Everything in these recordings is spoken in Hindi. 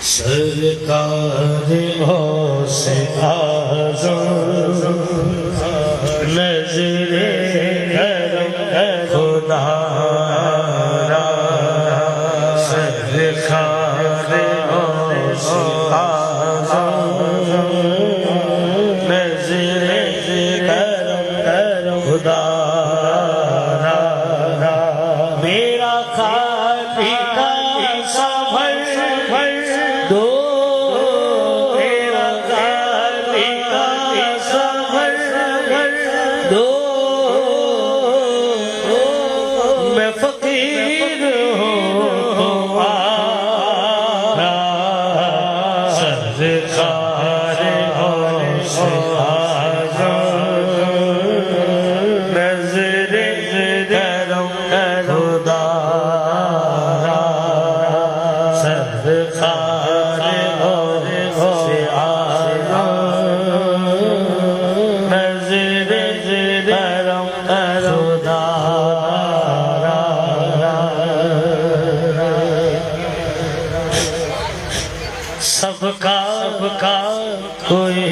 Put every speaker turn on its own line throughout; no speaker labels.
सरकार से आज़म नज़रे करम खुदा सरकार से आज़म नज़रे करम खुदा मेरा खाली का सफर दो मेरा खाली का सफर दो मैं फकीर हूँ तुम्हारा सरकार से आज़म नज़रे करम खुदा सरकार से आज़म नज़रे करम खुदा सबका कोई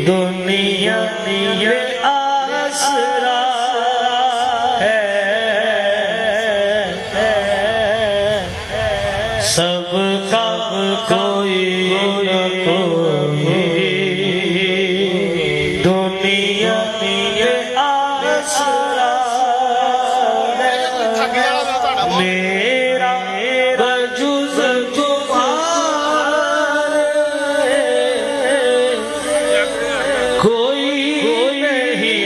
दुनिया में आसरा है सबका कोई दुनिया में आसरा मेरा बजुज़ तुम्हारे कोई नहीं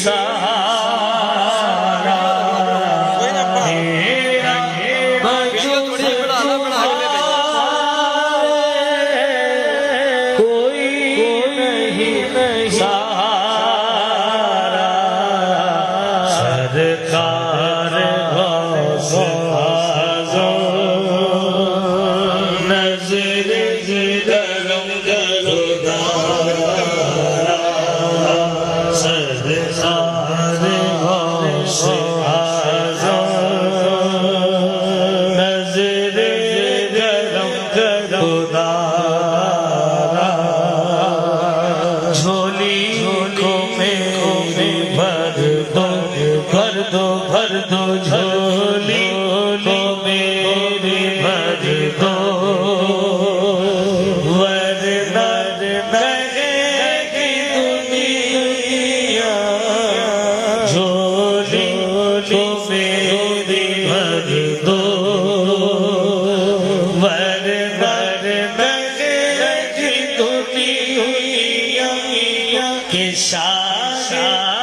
सहारा मेरा बजुज़ तुम्हारे कोई नहीं सहारा सरकार से आज़म नज़रे करम खुदा सरकार से आज़म नज़रे करम खुदा झोली को मेरी भर दो झोली को मेरी भर दो वरना रहेगी दुनिया झोली को मेरी भर दो वरना रहेगी दुनिया के शाशिला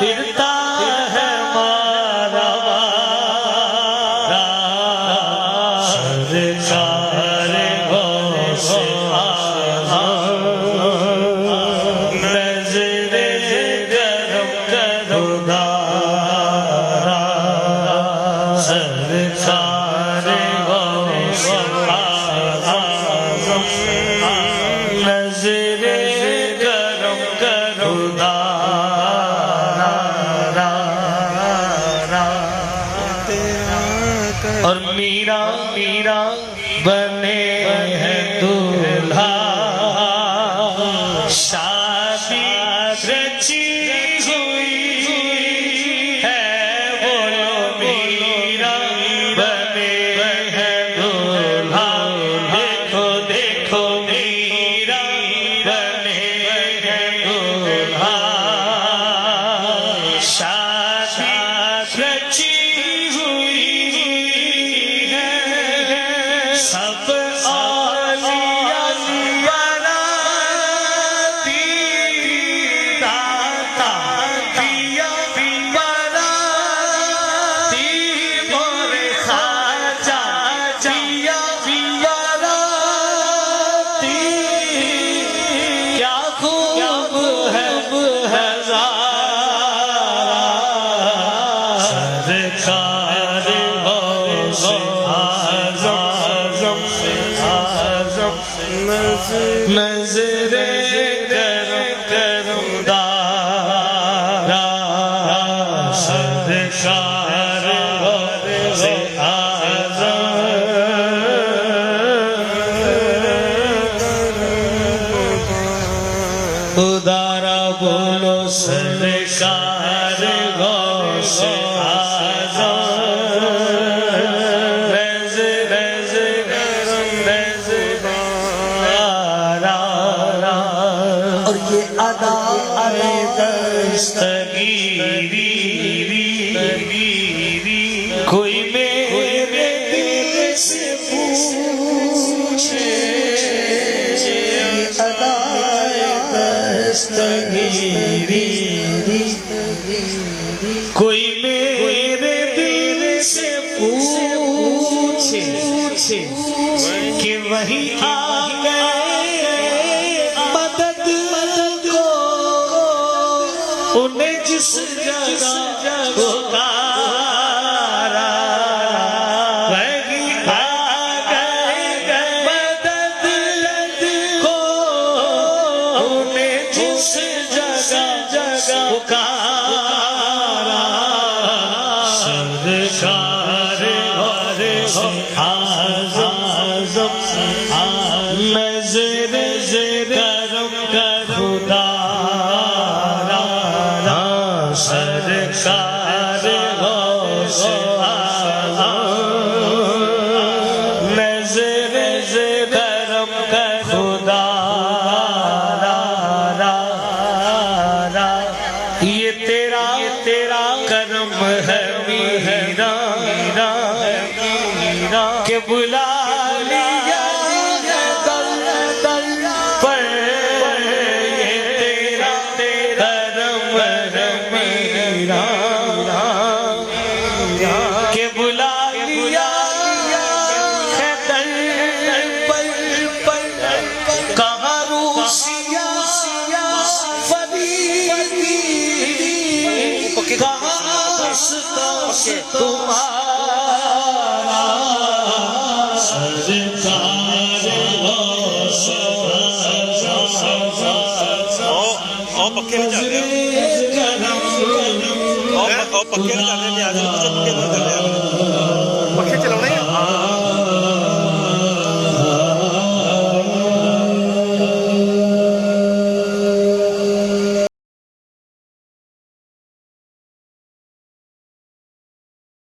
फिरता है मारा सरकार से आज़म नज़रे करम खुदा सरकार से आज़म नज़रे करम खुदा और मीरा बने हैं दूल्हा शादी रची हुई है बोलो मीरा बने हैं दूल्हा देखो देखो मीरा बने हैं दूल्हा शादी रची सब आलिया बराती दाता दिया बराती मोरे खाजा दिया बराती क्या खूब है हज़ारा सरकार से आज़म नज़रे करम खुदा सरकार गौस आज़म
और ये अदा
दस्तगीरी कोई मेरे दिल से पूछे
अदा
दस्तगीरी कोई मेरे दिल से पूछे कि वही आ गए मदद को उन्हें जिस जगह पुकारा वही आ गए मदद को उन्हें जिस जगह पुकारा सरकार आज़म नज़र करम खुदा सरकार गौस आज़म नज़र करम खुदा ये तेरा करम है मीरा के बुला लिया दल पर ये तेरा करम है मीरा के बुला लिया दल पर कहाँ रूसिया फरीदी कहाँ तुम्हारा सरकार गौस
और पक्के नहीं जाते, और पक्के नहीं जाते, मुझे पक्के नहीं जाते।